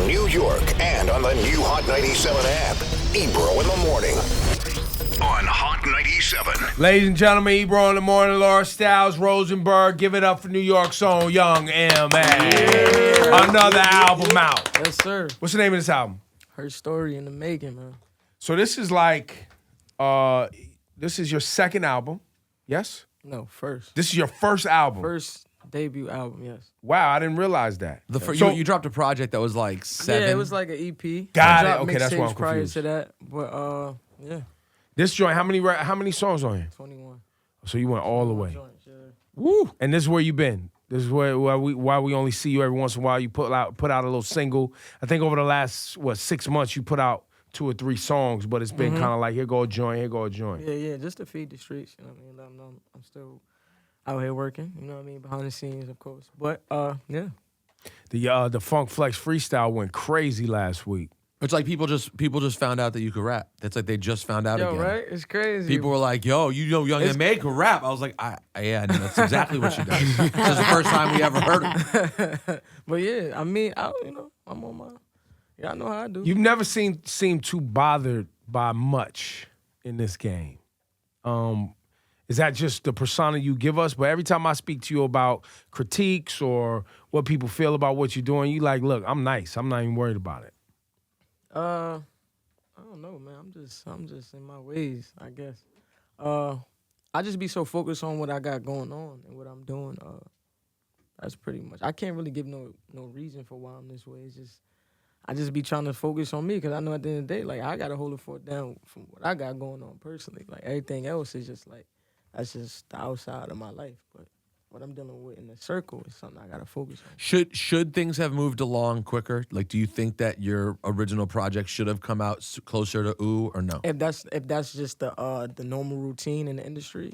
New York and on the new Hot 97 app. Ebro in the morning on Hot 97. Ladies and gentlemen, Ebro in the morning, Laura Styles, Rosenberg. Give it up for New York's own Young M.A. Yeah. Another album out. Yes, sir. What's the name of this album? Herstory in the making, man. So this is like, this is your second album, yes? No, first. This is your first album? First debut album, yes. Wow, I didn't realize that. You dropped a project that was like 7. Yeah, it was like an EP. Got it. Okay, that's why I'm prior confused. to that, but yeah. This joint, how many songs on here? 21. So you went all the way. Joints, yeah. Woo! And this is where you been. This is why we only see you every once in a while. You put out a little single. I think over the last 6 months you put out 2 or 3 songs, but it's been kind of like here go a joint, here go a joint. Yeah, just to feed the streets. You know what I mean? I'm still out here working. You know what I mean? Behind the scenes, of course. But yeah. The Funk Flex freestyle went crazy last week. It's like people just found out that you could rap. That's like they just found out again. Right? It's crazy. People were like, "Yo, you know Young M.A. can rap." I was like, "Yeah, no, that's exactly what she does." This is the first time we ever heard it. But yeah, I mean, I'm on my. Yeah, I know how I do. You've never seemed too bothered by much in this game. Is that just the persona you give us? But every time I speak to you about critiques or what people feel about what you're doing, you like, look, I'm nice. I'm not even worried about it. I don't know, man. I'm just in my ways, I guess. I just be so focused on what I got going on and what I'm doing. That's pretty much. I can't really give no reason for why I'm this way. It's just I just be trying to focus on me because I know at the end of the day, like I gotta hold the fort down from what I got going on personally. Like everything else is just like that's just the outside of my life, but. What I'm dealing with in the circle is something I gotta focus on. Should things have moved along quicker? Like, do you think that your original project should have come out closer to Ooh or no? If that's just the normal routine in the industry,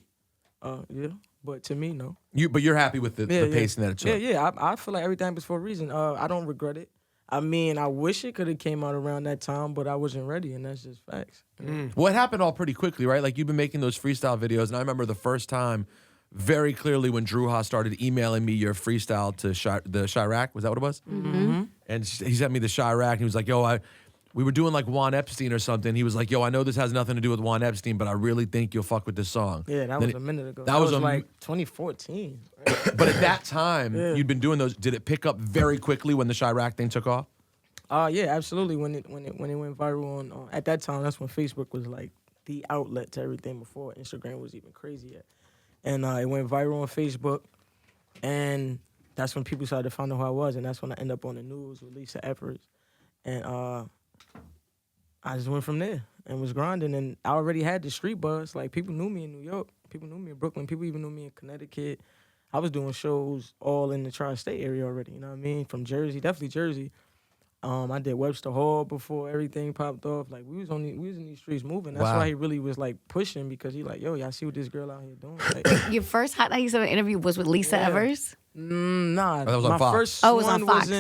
yeah. But to me, no. But you're happy with the pacing that it took? Yeah. I feel like everything was for a reason. I don't regret it. I mean, I wish it could have came out around that time, but I wasn't ready, and that's just facts. Well, it happened all pretty quickly, right? Like you've been making those freestyle videos, and I remember the first time. Very clearly when Drew Haas started emailing me your freestyle to the Chirac, was that what it was? Mm-hmm. And he sent me the Chirac, and he was like, yo, we were doing like Juan Epstein or something. He was like, yo, I know this has nothing to do with Juan Epstein, but I really think you'll fuck with this song. Yeah, that was a minute ago. That was like 2014. Right? But at that time, you'd been doing those. Did it pick up very quickly when the Chirac thing took off? Yeah, absolutely. When it went viral on at that time, that's when Facebook was like the outlet to everything before Instagram was even crazy yet. And it went viral on Facebook, and that's when people started to find out who I was, and that's when I ended up on the news with Lisa Evers. And I just went from there and was grinding, and I already had the street buzz. Like, people knew me in New York. People knew me in Brooklyn. People even knew me in Connecticut. I was doing shows all in the tri-state area already, you know what I mean? From Jersey, definitely Jersey. I did Webster Hall before everything popped off. Like we was in these streets moving. That's why he really was like pushing because he like, yo, y'all see what this girl out here doing. Like, your first Hot 97 interview was with Lisa Evers? Nah. That was on Fox. It was on Fox.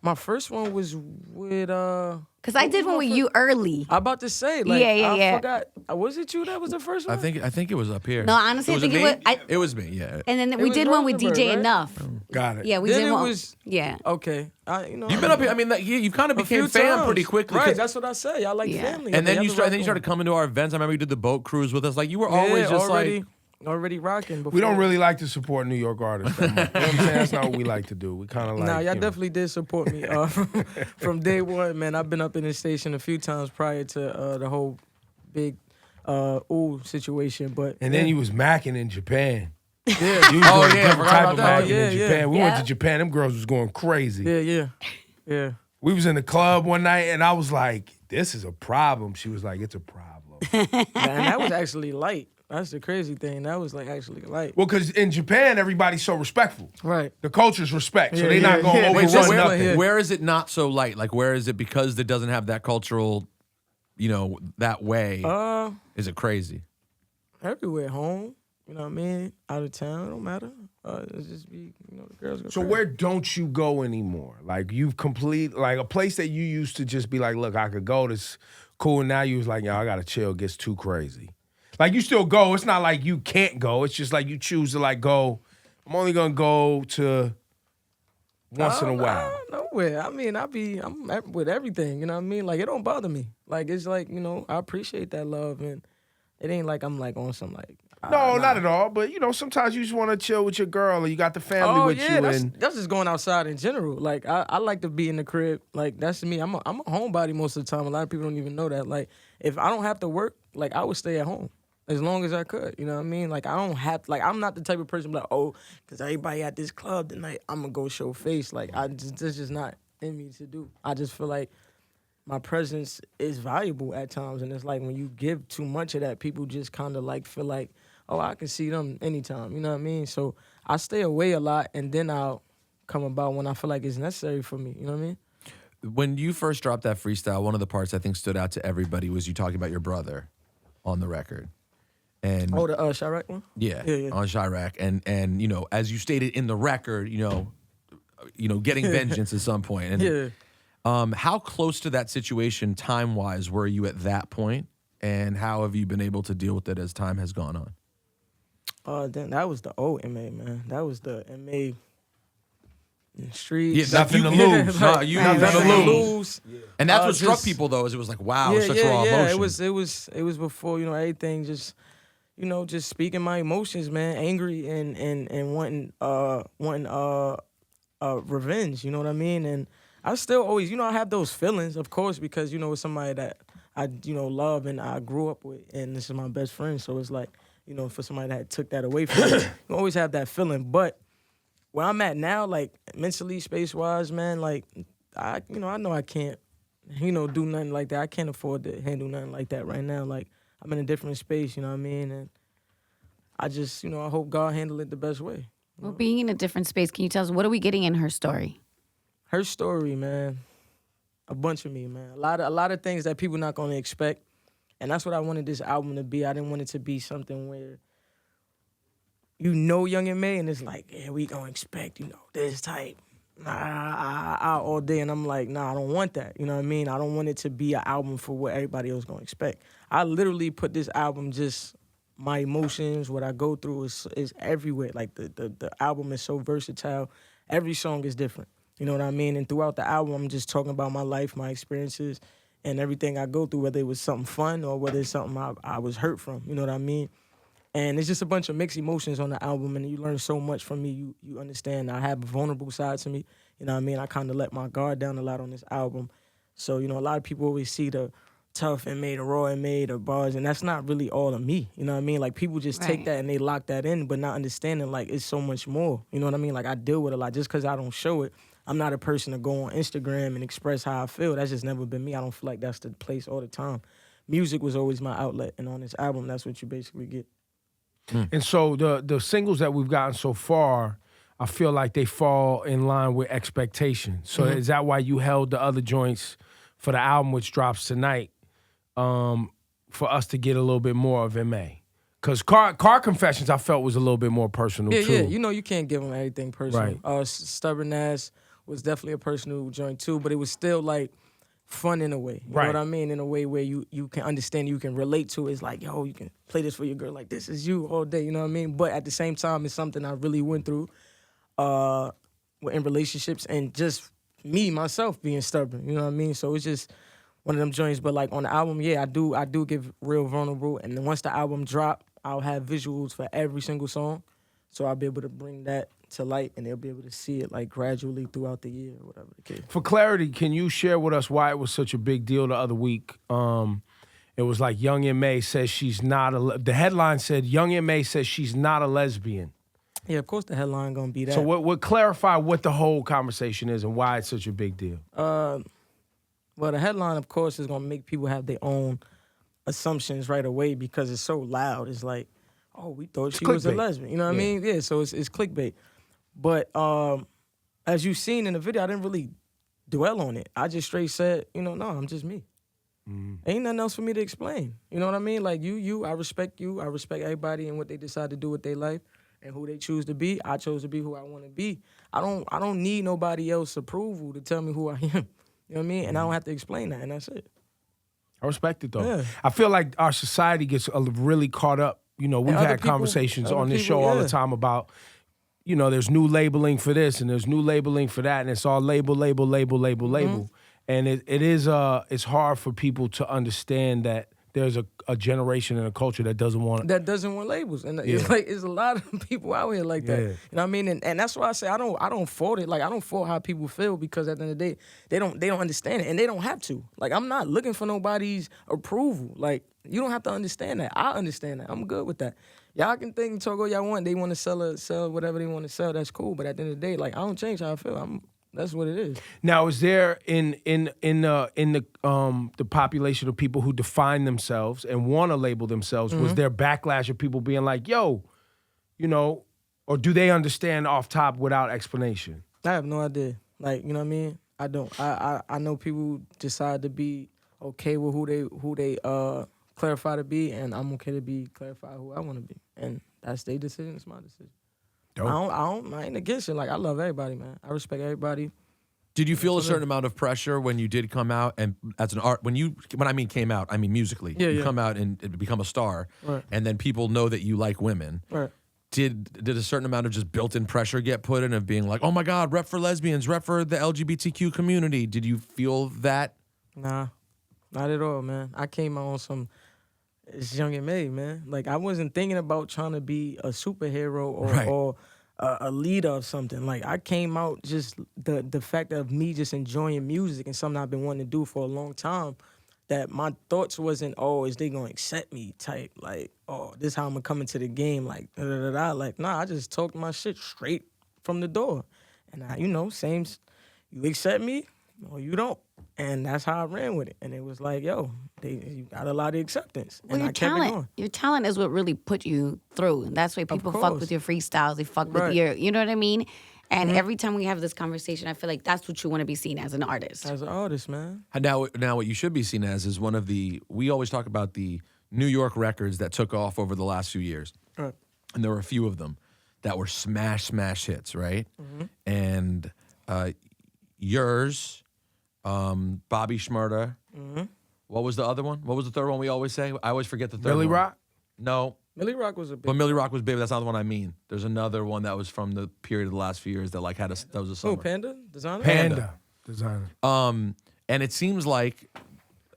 My first one was with Because I did one with you early. I'm about to say, like, I forgot. Was it you that was the first one? I think it was up here. No, honestly, I think it was me, yeah. And then we did one with DJ right? Enough. Got it. Yeah, we then did it one. Was, yeah. Okay. You've been up here. I mean, you kind of became fan pretty quickly. Right, that's what I say. Y'all like family. And then you started coming to our events. I remember you did the boat cruise with us. Like, you were always just already rocking before. We don't really like to support New York artists that much. You know what I'm saying? That's not what we like to do. We kind of like. Nah, y'all definitely did support me from day one, man. I've been up in this station a few times prior to the whole big Ooh situation, but and then you was macking in Japan. Yeah. You was doing a different type of that. macking in Japan. We went to Japan. Them girls was going crazy. Yeah. We was in the club one night, and I was like, "This is a problem." She was like, "It's a problem." And that was actually light. That's the crazy thing. That was like actually light. Well, because in Japan, everybody's so respectful. Right. The culture's respect, so they're not going to overrun nothing. Where is it not so light? Like, where is it because it doesn't have that cultural, that way? Is it crazy? Everywhere, home. You know what I mean? Out of town, it don't matter. It's just be, the girls go So crazy. where don't you go anymore? Like, you've like a place that you used to just be like, look, I could go, this cool, and now you was like, yo, I got to chill, it gets too crazy. Like, you still go. It's not like you can't go. It's just like you choose to, like, go. I'm only going to go to once in a while? Nowhere. I mean, I'm with everything. You know what I mean? Like, it don't bother me. Like, it's like, you know, I appreciate that love, and it ain't like I'm like on some like. No, not at all. But you know, sometimes you just want to chill with your girl, or you got the family with you. That's just going outside in general. Like, I like to be in the crib. Like, that's me. I'm a homebody most of the time. A lot of people don't even know that. Like, if I don't have to work, like, I would stay at home as long as I could. You know what I mean? Like, I don't have, like, I'm not the type of person like, oh, because everybody at this club tonight, I'm going to go show face. Like, that's just not in me to do. I just feel like my presence is valuable at times. And it's like when you give too much of that, people just kind of like feel like, oh, I can see them anytime. You know what I mean? So I stay away a lot, and then I'll come about when I feel like it's necessary for me. You know what I mean? When you first dropped that freestyle, one of the parts I think stood out to everybody was you talking about your brother on the record. And the Chirac one? Yeah, on Chirac. And you know, as you stated in the record, you know, getting vengeance at some point. And how close to that situation time-wise were you at that point? And how have you been able to deal with it as time has gone on? Then that was the old MA, man. That was the MA in the streets. Yeah, nothing to lose. Like, nothing to lose. Yeah. And that's what struck people though, is it was like, wow, such raw emotion. It was before, you know, everything just, you know, just speaking my emotions, man, angry and wanting revenge, you know what I mean? And I still always, you know, I have those feelings, of course, because, you know, it's somebody that I, you know, love and I grew up with, and this is my best friend, so it's like, you know, for somebody that took that away from me, you always have that feeling. But where I'm at now, like, mentally, space-wise, man, like, I know I can't, you know, do nothing like that. I can't afford to handle nothing like that right now. Like, I'm in a different space, you know what I mean? And I just, you know, I hope God handle it the best way. Well, being in a different space, can you tell us, what are we getting in Herstory? Herstory, man. A bunch of me, man. A lot of things that people not going to expect. And that's what I wanted this album to be. I didn't want it to be something where, you know, Young and May, and it's like, yeah, we going to expect, you know, this type. All day. And I'm like, nah, I don't want that. You know what I mean? I don't want it to be an album for what everybody else going to expect. I literally put this album just, my emotions, what I go through is everywhere. Like, the album is so versatile. Every song is different. You know what I mean? And throughout the album, I'm just talking about my life, my experiences, and everything I go through, whether it was something fun or whether it's something I was hurt from. You know what I mean? And it's just a bunch of mixed emotions on the album, and you learn so much from me. You understand I have a vulnerable side to me. You know what I mean? I kind of let my guard down a lot on this album. So, you know, a lot of people always see the tough and made, the raw and made, the bars, and that's not really all of me. You know what I mean? Like, people just take that and they lock that in, but not understanding, like, it's so much more. You know what I mean? Like, I deal with a lot. Just because I don't show it, I'm not a person to go on Instagram and express how I feel. That's just never been me. I don't feel like that's the place all the time. Music was always my outlet, and on this album, that's what you basically get. And so the singles that we've gotten so far, I feel like they fall in line with expectations. So is that why you held the other joints for the album, which drops tonight, for us to get a little bit more of MA? Because Car Confessions, I felt, was a little bit more personal, too. Yeah, you know, you can't give them everything personal. Right. Stubborn Ass was definitely a personal joint, too, but it was still, like, fun in a way. You know what I mean? In a way where you can understand, you can relate to it. It's like, yo, you can play this for your girl. Like, this is you all day, you know what I mean? But at the same time, it's something I really went through in relationships and just me, myself, being stubborn, you know what I mean? So it's just one of them joints. But, like, on the album, yeah, I do get real vulnerable. And then once the album drop, I'll have visuals for every single song. So I'll be able to bring that to light, and they'll be able to see it, like, gradually throughout the year or whatever the case. For clarity, can you share with us why it was such a big deal the other week? It was like Young M.A. says she's not the headline said Young M.A. says she's not a lesbian. Yeah, of course the headline gonna be that. So what clarify what the whole conversation is and why it's such a big deal? Well, the headline, of course, is gonna make people have their own assumptions right away because it's so loud. It's like, oh, we thought she was a lesbian. You know what I mean? Yeah, so it's clickbait. But as you've seen in the video, I didn't really dwell on it. I just straight said, you know, no, I'm just me. Ain't nothing else for me to explain. You know what I mean? Like, I respect you. I respect everybody and what they decide to do with their life and who they choose to be. I chose to be who I want to be. I don't need nobody else's approval to tell me who I am. You know what I mean? And I don't have to explain that, and that's it. I respect it, though. Yeah. I feel like our society gets really caught up. You know, we've had conversations on this show all the time about you know, there's new labeling for this and there's new labeling for that, and it's all label. And it is it's hard for people to understand that there's a generation and a culture that doesn't want labels, and it's a lot of people out here like that. You know what I mean? And that's why I say I don't fault it. Like, I don't fault how people feel, because at the end of the day, they don't understand it, and they don't have to. Like, I'm not looking for nobody's approval. Like, you don't have to understand that. I understand that. I'm good with that. Y'all can think and talk all y'all want. They want to sell whatever they want to sell. That's cool. But at the end of the day, like, I don't change how I feel. That's what it is. Now, is there in the population of people who define themselves and want to label themselves, was there backlash of people being like, yo, you know, or do they understand off top without explanation? I have no idea. Like, you know what I mean? I don't. I know people decide to be okay with who they clarify to be, and I'm okay to be clarified who I want to be, and that's their decision. It's my decision. Dope. I ain't against it. Like, I love everybody, man. I respect everybody. Did you feel a certain amount of pressure when you did come out, and as an art, when I mean came out, I mean musically, you come out and become a star, right, and then people know that you like women. Right. Did a certain amount of just built-in pressure get put in of being like, oh my God, rep for lesbians, rep for the LGBTQ community? Did you feel that? Nah, not at all, man. I came out on some, it's young and May, man. Like, I wasn't thinking about trying to be a superhero or a leader of something. Like, I came out just the fact of me just enjoying music and something I've been wanting to do for a long time, that my thoughts wasn't, oh, is they gonna accept me type, like, oh, this how I'm gonna come into the game, like, da-da-da-da. Like, nah, I just talked my shit straight from the door. And I, you know, you accept me or you don't. And that's how I ran with it. And it was like, yo, you got a lot of acceptance. Well, and your I kept it going. Your talent is what really put you through. And that's why people fuck with your freestyles. They fuck with your, you know what I mean? And every time we have this conversation, I feel like that's what you want to be seen as an artist. As an artist, man. Now what you should be seen as is one of the, we always talk about the New York records that took off over the last few years. Right. And there were a few of them that were smash hits, right? And yours, Bobby Shmurda. What was the other one? What was the third one we always say? I always forget the third one. Millie Rock? No. Millie Rock was a big But Millie Rock was big, but that's not the one I mean. There's another one that was from the period of the last few years that like that was a summer. Oh, Panda? Designer? Panda. Designer. And it seems like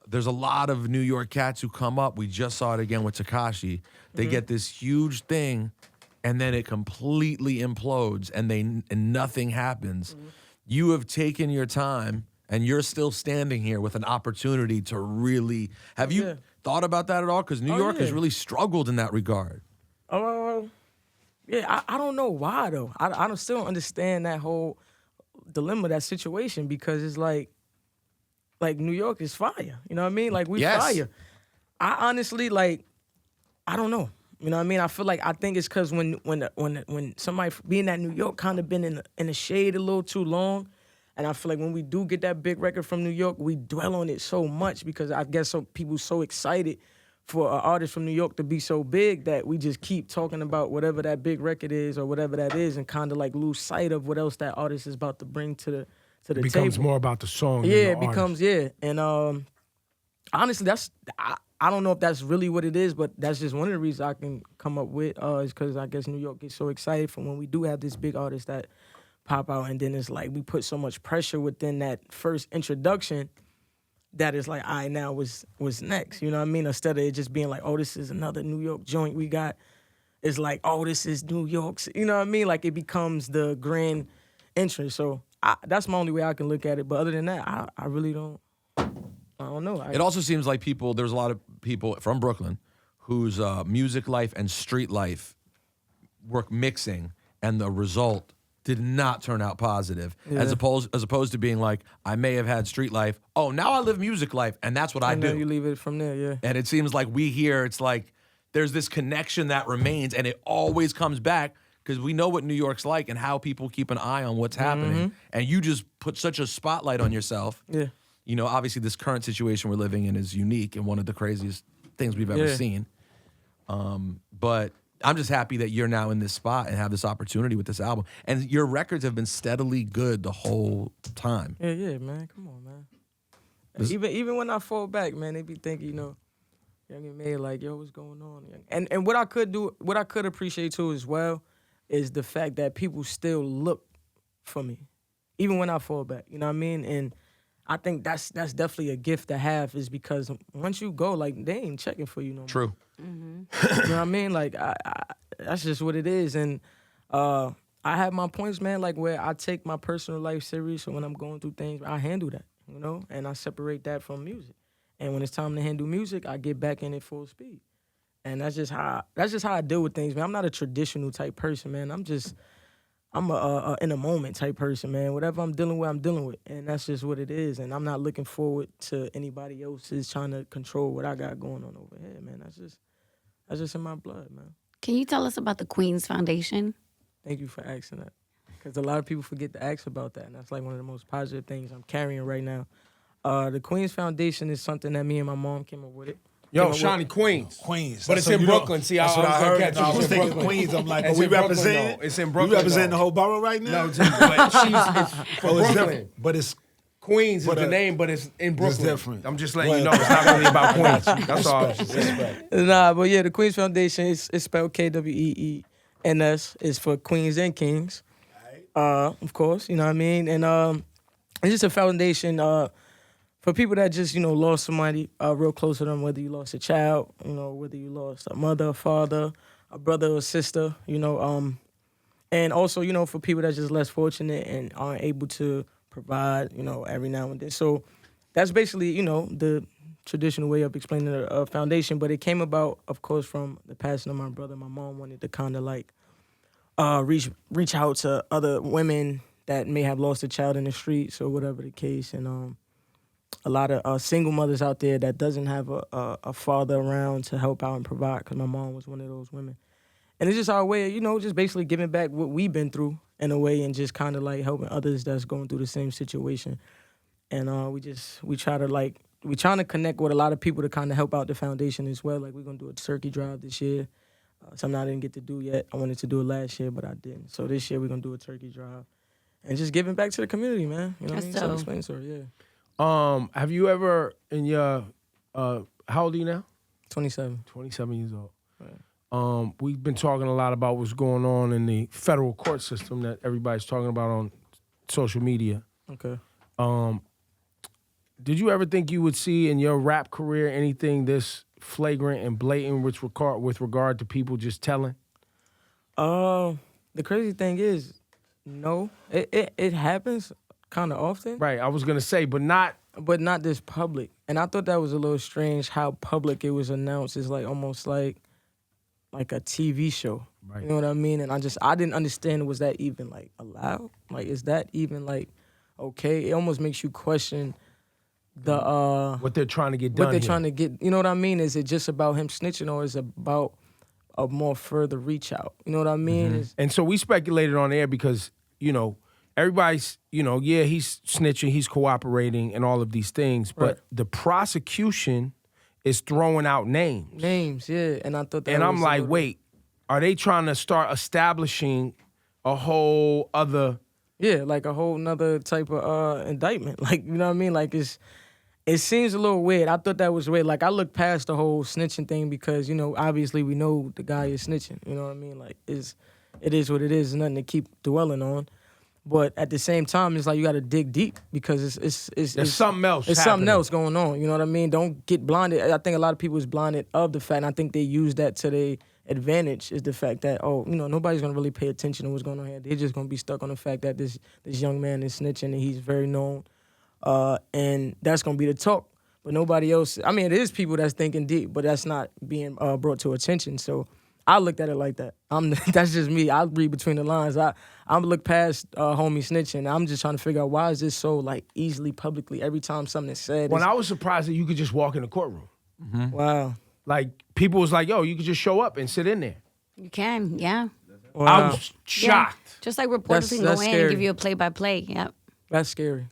there's a lot of New York cats who come up. We just saw it again with Tekashi. They get this huge thing, and then it completely implodes, and nothing happens. You have taken your time, and you're still standing here with an opportunity to really. Have you thought about that at all? Because New York has really struggled in that regard. Yeah, I don't know why though. I still don't understand that whole dilemma, that situation, because it's like New York is fire. You know what I mean? Like, we fire. I honestly, like, I don't know. You know what I mean? I think it's because when somebody being that New York kind of been in the shade a little too long, and I feel like when we do get that big record from New York, we dwell on it so much because I guess some people so excited for an artist from New York to be so big that we just keep talking about whatever that big record is or whatever that is, and kind of like lose sight of what else that artist is about to bring to the table. It becomes more about the song. Yeah, than the it becomes artist. And honestly, I don't know if that's really what it is, but that's just one of the reasons I can come up with is because I guess New York gets so excited for when we do have this big artist that pop out, and then it's like we put so much pressure within that first introduction that it's like, all right, now what's next? You know what I mean? Instead of it just being like, oh, this is another New York joint we got, it's like, oh, this is New York's. You know what I mean? Like, it becomes the grand entrance. So that's my only way I can look at it. But other than that, I really don't. I don't know. It also seems like there's a lot of people from Brooklyn whose music life and street life were mixing, and the result did not turn out positive. As opposed to being like, I may have had street life. Oh, now I live music life, and that's what I do. You leave it from there, yeah. And it seems like it's like there's this connection that remains, and it always comes back because we know what New York's like and how people keep an eye on what's happening. And you just put such a spotlight on yourself. Yeah. You know, obviously this current situation we're living in is unique and one of the craziest things we've ever seen. But I'm just happy that you're now in this spot and have this opportunity with this album. And your records have been steadily good the whole time. Yeah, man. Come on, man. Even when I fall back, man, they be thinking, you know, Young and May, like, yo, what's going on? And what I could appreciate too as well, is the fact that people still look for me, even when I fall back. You know what I mean? And I think that's definitely a gift to have, is because once you go, like, they ain't checking for you no more. True. Mm-hmm. You know what I mean? Like, I that's just what it is. And I have my points, man, like where I take my personal life serious. So when I'm going through things, I handle that, you know, and I separate that from music. And when it's time to handle music, I get back in it full speed. And that's just how I deal with things, man. I'm not a traditional type person, man. I'm a in a moment type person, man. Whatever I'm dealing with, and that's just what it is. And I'm not looking forward to anybody else's trying to control what I got going on over here, man. That's just in my blood, man. Can you tell us about the Kweenz Foundation? Thank you for asking that, because a lot of people forget to ask about that, and that's like one of the most positive things I'm carrying right now. The Kweenz Foundation is something that me and my mom came up with it. Yo, Shawnee, Queens. Queens. But it's in Brooklyn. See, that's what I heard. I was thinking Brooklyn. Queens. I'm like, It's are we in Brooklyn, representing? though. It's in Brooklyn. We representing though. the whole borough right now? No, it's for Brooklyn. But it's Queens is the name, but it's in Brooklyn. It's different. I'm just letting you know it's not really about Queens. That's all. Nah, but yeah, the Kweenz Foundation is spelled Kweens. It's for Queens and Kings. Of course, you know what I mean? And it's just a foundation for people that just, you know, lost somebody real close to them, whether you lost a child, you know, whether you lost a mother, a father, a brother or sister, you know, and also, you know, for people that just less fortunate and aren't able to provide, you know, every now and then. So that's basically, you know, the traditional way of explaining a foundation, but it came about, of course, from the passing of my brother. My mom wanted to kind of like reach out to other women that may have lost a child in the streets or whatever the case, and a lot of single mothers out there that doesn't have a father around to help out and provide, because my mom was one of those women. And it's just our way of, you know, just basically giving back what we've been through in a way, and just kind of like helping others that's going through the same situation. And we trying to connect with a lot of people to kind of help out the foundation as well. Like, we're going to do a turkey drive this year. Something I didn't get to do yet. I wanted to do it last year, but I didn't. So this year we're going to do a turkey drive. And just giving back to the community, man. You know what I mean? So explain to her, yeah. Have you ever in your how old are you now? 27. 27 years old. Right. We've been talking a lot about what's going on in the federal court system that everybody's talking about on social media. Okay. Did you ever think you would see in your rap career anything this flagrant and blatant with regard to people just telling? The crazy thing is, no. It happens kind of often. Right, I was gonna say, but not this public. And I thought that was a little strange how public it was announced. It's like almost like a TV show. Right. You know what I mean? And I didn't understand, was that even like allowed? Like, is that even like okay? It almost makes you question the what they're trying to get done. What they're trying to get, you know what I mean? Is it just about him snitching, or is it about a more further reach out? You know what I mean? Mm-hmm. And so we speculated on air because, you know, everybody's, you know, yeah, he's snitching, he's cooperating and all of these things, but right. The prosecution is throwing out names. Names, yeah. And I thought that and I'm like, wait, are they trying to start establishing a whole other... Yeah, like a whole nother type of indictment. Like, you know what I mean? Like, it seems a little weird. I thought that was weird. Like, I looked past the whole snitching thing because, you know, obviously we know the guy is snitching. You know what I mean? Like, it is what it is. There's nothing to keep dwelling on. But at the same time, it's like you got to dig deep because it's something else. It's something else going on. You know what I mean? Don't get blinded. I think a lot of people is blinded of the fact, and I think they use that to their advantage, is the fact that, oh, you know, nobody's gonna really pay attention to what's going on here. They're just gonna be stuck on the fact that this young man is snitching and he's very known, and that's gonna be the talk. But nobody else. I mean, it is people that's thinking deep, but that's not being brought to attention. So I looked at it like that. That's just me. I read between the lines. I'm look past homie snitching. I'm just trying to figure out, why is this so like easily publicly every time something is said. When I was surprised that you could just walk in the courtroom. Mm-hmm. Wow. Like, people was like, yo, you could just show up and sit in there. You can, yeah. Wow. I was shocked. Yeah. Just like reporters can go in and give you a play-by-play. Yep. That's scary.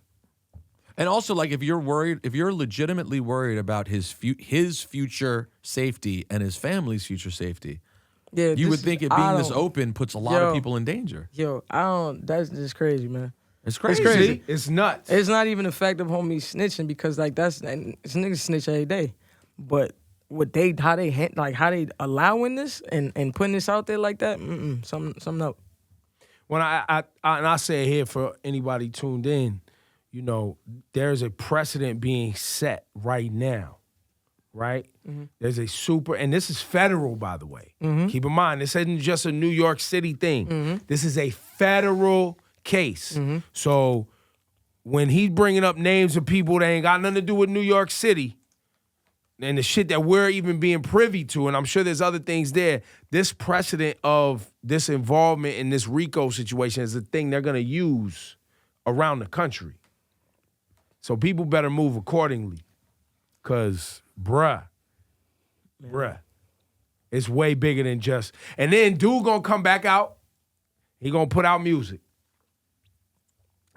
And also, like, if you're legitimately worried about his future safety and his family's future safety, yeah, you would think it being this open puts a lot of people in danger. That's just crazy, man. It's crazy. It's crazy. It's nuts. It's not even the fact of homie snitching, because like this niggas snitch every day. But how they allowing this and putting this out there like that, something up. when I say it here for anybody tuned in, you know, there's a precedent being set right now, right? Mm-hmm. There's a and this is federal, by the way. Mm-hmm. Keep in mind, this isn't just a New York City thing. Mm-hmm. This is a federal case. Mm-hmm. So when he's bringing up names of people that ain't got nothing to do with New York City, and the shit that we're even being privy to, and I'm sure there's other things there, this precedent of this involvement in this RICO situation is a thing they're going to use around the country. So people better move accordingly, because, bruh, it's way bigger than just... And then dude going to come back out, he going to put out music.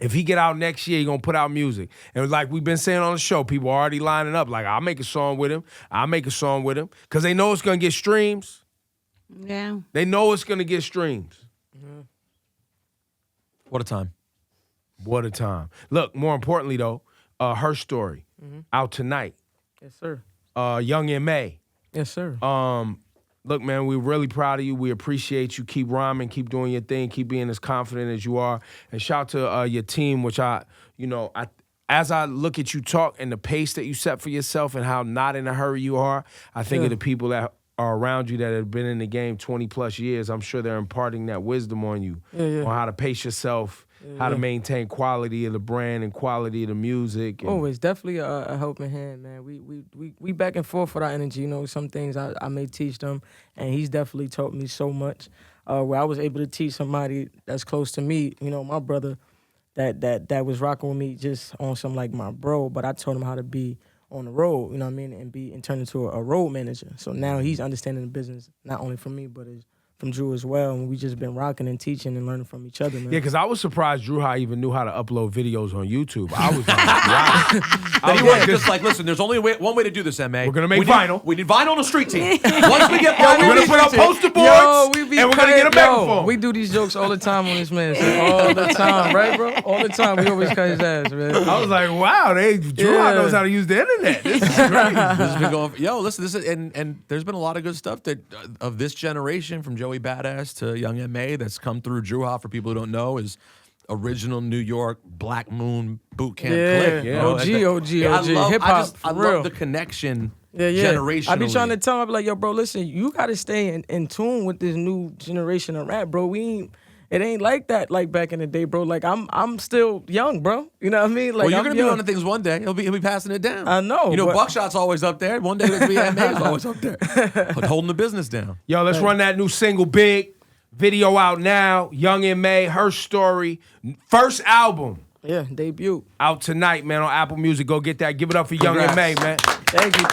If he get out next year, he gonna put out music. And like we've been saying on the show, people are already lining up. Like, I'll make a song with him. Because they know it's gonna get streams. Yeah. They know it's gonna get streams. Mm-hmm. What a time. What a time. Look, more importantly though, Herstory, out tonight. Yes, sir. Young M.A. Yes, sir. Look, man, we're really proud of you. We appreciate you. Keep rhyming, keep doing your thing, keep being as confident as you are. And shout to your team, which as I look at you talk and the pace that you set for yourself and how not in a hurry you are, I think of the people that are around you that have been in the game 20 plus years. I'm sure they're imparting that wisdom on you on how to pace yourself, how to maintain quality of the brand and quality of the music. And always, definitely a helping hand, man. We back and forth with our energy. You know, some things I may teach them, and he's definitely taught me so much. Where I was able to teach somebody that's close to me, you know, my brother, that was rocking with me just on some like my bro, but I taught him how to be on the road, you know what I mean, and turn into a road manager. So now he's understanding the business, not only from me, but from Drew as well, and we just been rocking and teaching and learning from each other, man. Yeah, because I was surprised Drew how even knew how to upload videos on YouTube. I was like, wow. Anyway, just like, listen, there's only one way to do this, M.A. We're going to make vinyl. We need vinyl on the street team. Once we get vinyl, we're going to put up poster boards, and we're going to get a microphone. We do these jokes all the time on this man. All the time, right, bro? All the time. We always cut his ass, man. I was like, wow, Drew knows how to use the internet. This is great. This has been going, listen, this is, and there's been a lot of good stuff that of this generation, from Joey Badass to Young M.A. that's come through. Drew, for people who don't know, is original New York Black Moon boot camp clique. Yeah, OG, hip hop. I love the connection. Generationally. I be trying to tell him, I be like, yo, bro, listen, you gotta stay in tune with this new generation of rap, bro. It ain't like that like back in the day, bro. Like I'm still young, bro. You know what I mean? Like, well, you're gonna be on the things one day. He'll be passing it down. I know. You know, Buckshot's always up there. One day it'll be M.A.'s always up there, holding the business down. Yo, let's run that new single, Big. Video out now. Young M.A., Herstory, first album. Yeah, debut. Out tonight, man, on Apple Music. Go get that. Give it up for Young M.A., man. Thank you.